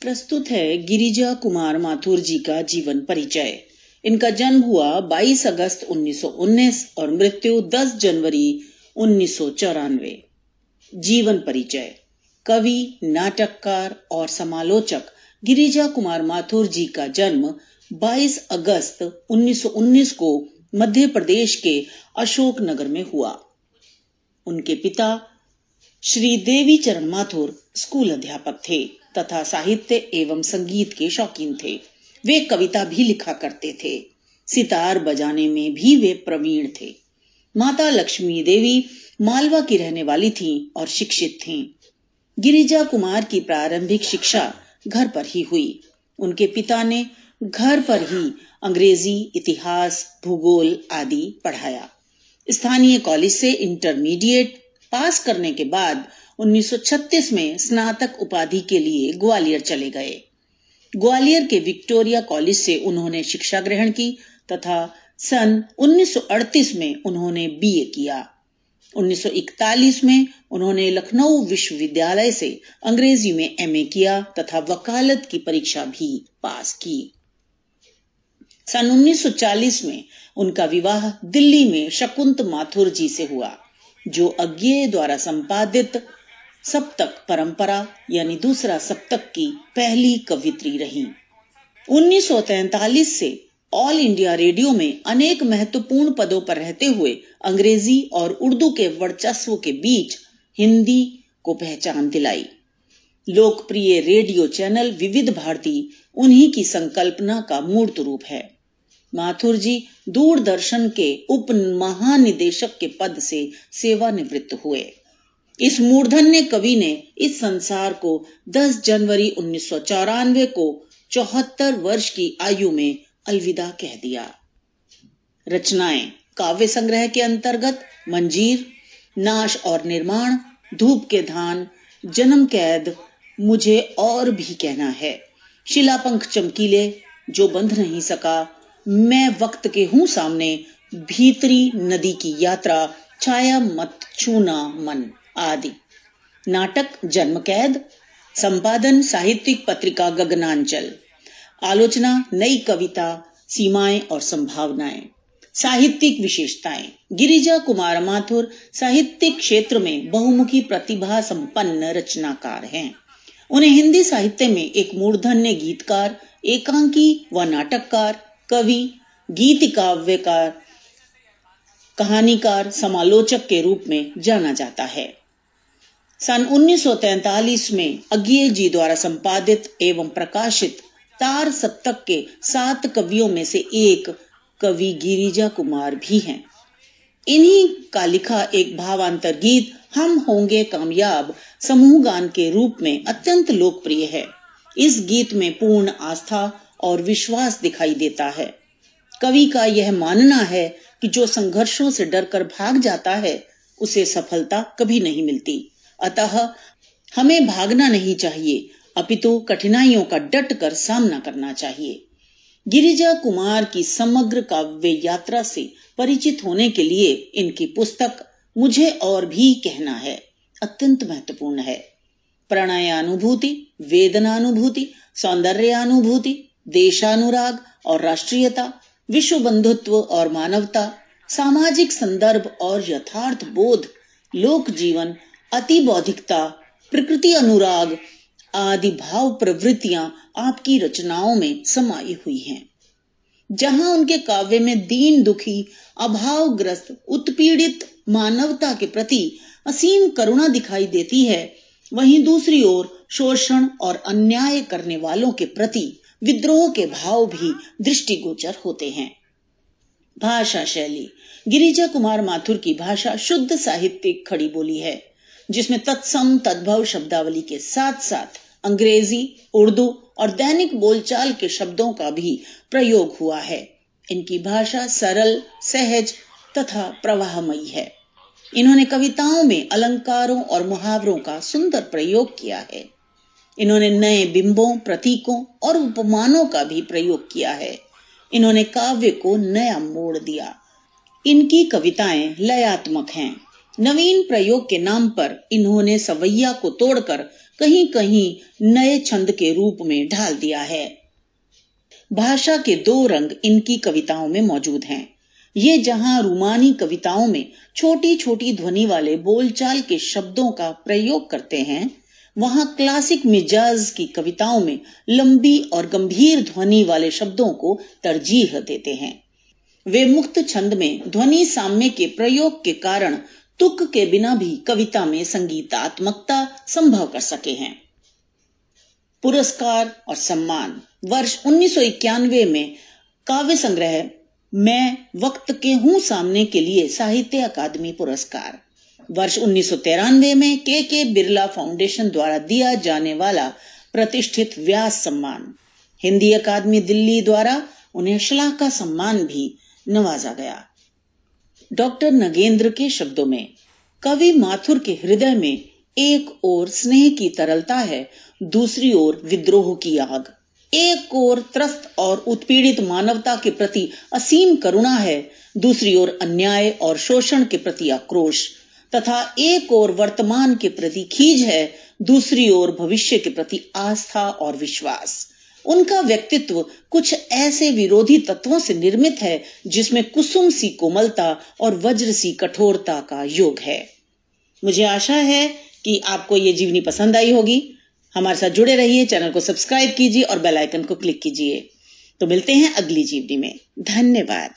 प्रस्तुत है गिरिजा कुमार माथुर जी का जीवन परिचय। इनका जन्म हुआ 22 अगस्त 1919 और मृत्यु 10 जनवरी 1994। जीवन परिचय। कवि, नाटककार और समालोचक गिरिजा कुमार माथुर जी का जन्म 22 अगस्त 1919 को मध्य प्रदेश के अशोकनगर में हुआ। उनके पिता श्री देवी चरण माथुर स्कूल अध्यापक थे तथा साहित्य एवं संगीत के शौकीन थे। वे कविता भी लिखा करते थे। सितार बजाने में भी वे प्रवीण थे। माता लक्ष्मी देवी मालवा की रहने वाली थीं और शिक्षित थीं। गिरिजा कुमार की प्रारंभिक शिक्षा घर पर ही हुई। उनके पिता ने घर पर ही अंग्रेजी, इतिहास, भूगोल आदि पढ़ाया। स्थानीय कॉलेज से इंटरमीडिएट पास करने के बाद 1936 में स्नातक उपाधि के लिए ग्वालियर चले गए। ग्वालियर के विक्टोरिया कॉलेज से उन्होंने शिक्षा ग्रहण की तथा सन 1938 में उन्होंने बीए किया। 1941 में उन्होंने लखनऊ विश्वविद्यालय से अंग्रेजी में एमए किया तथा वकालत की परीक्षा भी पास की। सन 1940 में उनका विवाह दिल्ली में शकुंत माथुर जी से हुआ, जो अज्ञेय द्वारा संपादित सप्तक परंपरा यानी दूसरा सप्तक की पहली कवित्री रही। 1943 से ऑल इंडिया रेडियो में अनेक महत्वपूर्ण पदों पर रहते हुए अंग्रेजी और उर्दू के वर्चस्व के बीच हिंदी को पहचान दिलाई। लोकप्रिय रेडियो चैनल विविध भारती उन्हीं की संकल्पना का मूर्त रूप है। माथुर जी दूरदर्शन के उप महानिदेशक के पद से सेवानिवृत्त हुए। इस मूर्धन्य कवि ने इस संसार को 10 जनवरी 1994 को 74 वर्ष की आयु में अलविदा कह दिया। रचनाएं। काव्य संग्रह के अंतर्गत मंजीर, नाश और निर्माण, धूप के धान, जन्म कैद, मुझे और भी कहना है, शिलापंख चमकीले, जो बंध नहीं सका, मैं वक्त के हूं सामने, भीतरी नदी की यात्रा, छाया मत छूना मन आदि। नाटक जन्म कैद। संपादन साहित्यिक पत्रिका गगनांचल। आलोचना नई कविता, सीमाएं और संभावनाएं। साहित्यिक विशेषताएं। गिरिजा कुमार माथुर साहित्यिक क्षेत्र में बहुमुखी प्रतिभा संपन्न रचनाकार हैं। उन्हें हिंदी साहित्य में एक मूर्धन्य गीतकार, एकांकी व नाटककार, कवि, गीत काव्यकार, कहानीकार, समालोचक के रूप में जाना जाता है। सन 1943 में अज्ञेय जी द्वारा संपादित एवं प्रकाशित तार सप्तक के 7 कवियों में से एक कवि गिरिजा कुमार भी हैं। इन्हीं का लिखा एक भावांतर गीत हम होंगे कामयाब समूह गान के रूप में अत्यंत लोकप्रिय है। इस गीत में पूर्ण आस्था और विश्वास दिखाई देता है। कवि का यह मानना है कि जो संघर्षों से डरकर भाग जाता है उसे सफलता कभी नहीं मिलती। अतः हमें भागना नहीं चाहिए, अपितु कठिनाइयों का डट कर सामना करना चाहिए। गिरिजा कुमार की समग्र काव्य यात्रा से परिचित होने के लिए इनकी पुस्तक मुझे और भी कहना है अत्यंत महत्वपूर्ण है। प्रणयानुभूति, वेदनानुभूति, सौंदर्यानुभूति, देशानुराग और राष्ट्रीयता, विश्व बंधुत्व और मानवता, सामाजिक संदर्भ और यथार्थ बोध, लोक जीवन, अति बौद्धिकता, प्रकृति अनुराग आदि भाव प्रवृत्तियां आपकी रचनाओं में समाई हुई हैं। जहां उनके काव्य में दीन दुखी, अभावग्रस्त, उत्पीड़ित मानवता के प्रति असीम करुणा दिखाई देती है, वहीं दूसरी ओर शोषण और अन्याय करने वालों के प्रति विद्रोह के भाव भी दृष्टिगोचर होते हैं। भाषा शैली। गिरिजा कुमार माथुर की भाषा शुद्ध साहित्यिक खड़ी बोली है, जिसमें तत्सम तद्भव शब्दावली के साथ साथ अंग्रेजी, उर्दू और दैनिक बोलचाल के शब्दों का भी प्रयोग हुआ है। इनकी भाषा सरल, सहज तथा प्रवाहमयी है। इन्होंने कविताओं में अलंकारों और मुहावरों का सुंदर प्रयोग किया है। इन्होंने नए बिंबों, प्रतीकों और उपमानों का भी प्रयोग किया है। इन्होंने काव्य को नया मोड़ दिया। इनकी कविताएं लयात्मक हैं, नवीन प्रयोग के नाम पर इन्होंने सवैया को तोड़कर कहीं कहीं नए छंद के रूप में ढाल दिया है। भाषा के दो रंग इनकी कविताओं में मौजूद हैं। ये जहां रूमानी कविताओं में छोटी छोटी ध्वनि वाले बोलचाल के शब्दों का प्रयोग करते हैं, वहां क्लासिक मिजाज की कविताओं में लंबी और गंभीर ध्वनि वाले शब्दों को तरजीह देते हैं। वे मुक्त छंद में ध्वनि साम्य के प्रयोग के कारण तुक के बिना भी कविता में संगीतात्मकता संभव कर सके हैं। पुरस्कार और सम्मान। वर्ष 1991 में काव्य संग्रह मैं वक्त के हूं सामने के लिए साहित्य अकादमी पुरस्कार। वर्ष 1993 में के बिरला फाउंडेशन द्वारा दिया जाने वाला प्रतिष्ठित व्यास सम्मान। हिंदी अकादमी दिल्ली द्वारा उन्हें श्लाघा सम्मान भी नवाजा गया। डॉक्टर नगेंद्र के शब्दों में, कवि माथुर के हृदय में एक ओर स्नेह की तरलता है, दूसरी ओर विद्रोह की आग। एक ओर त्रस्त और उत्पीड़ित मानवता के प्रति असीम करुणा है, दूसरी ओर अन्याय और शोषण के प्रति आक्रोश, तथा एक ओर वर्तमान के प्रति खींच है, दूसरी ओर भविष्य के प्रति आस्था और विश्वास। उनका व्यक्तित्व कुछ ऐसे विरोधी तत्वों से निर्मित है जिसमें कुसुम सी कोमलता और वज्र सी कठोरता का योग है। मुझे आशा है कि आपको ये जीवनी पसंद आई होगी। हमारे साथ जुड़े रहिए, चैनल को सब्सक्राइब कीजिए और बेल आइकन को क्लिक कीजिए। तो मिलते हैं अगली जीवनी में। धन्यवाद।